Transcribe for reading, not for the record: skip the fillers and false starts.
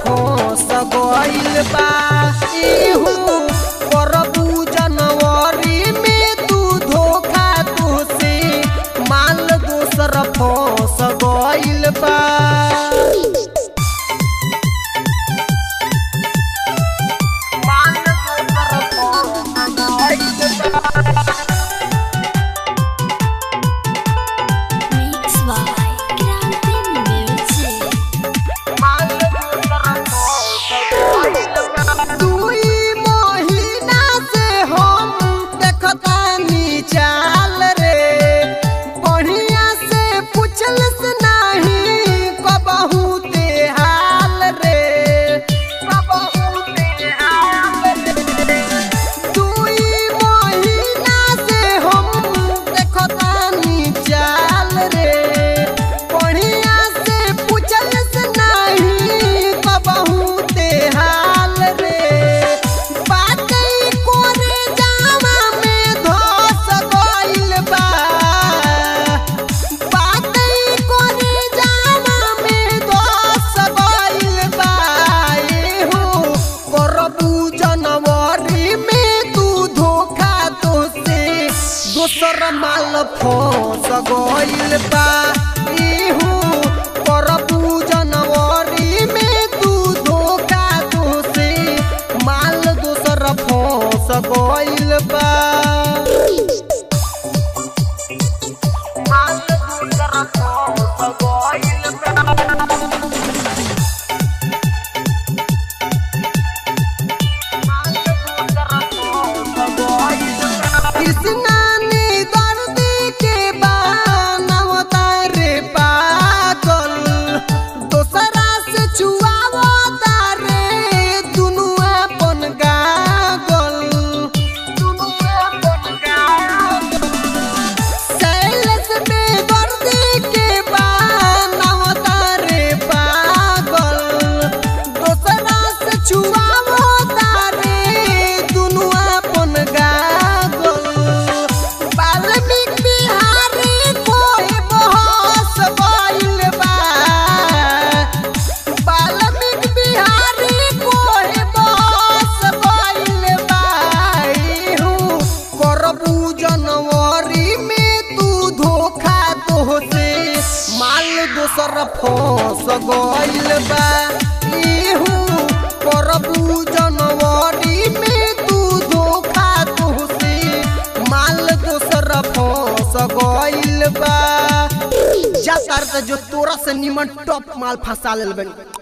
फंस गइल बा इहू करबू जनवरी में तू धोखा तुसे माल दोसर फंस गइल बा। दोसर माल फंस गइल बा इहू करबू जनवरी में तू धोखा तुसे माल दोसर फंस गइल बा। माल दोसर फंस गइल बा। दोसर फंस गइल बा इहू करबू जनवरी में तू धोखा तुसे माल दोसर फंस गइल बा। जा कर जो तोरा से निमन टॉप माल फंसा लेल बनी।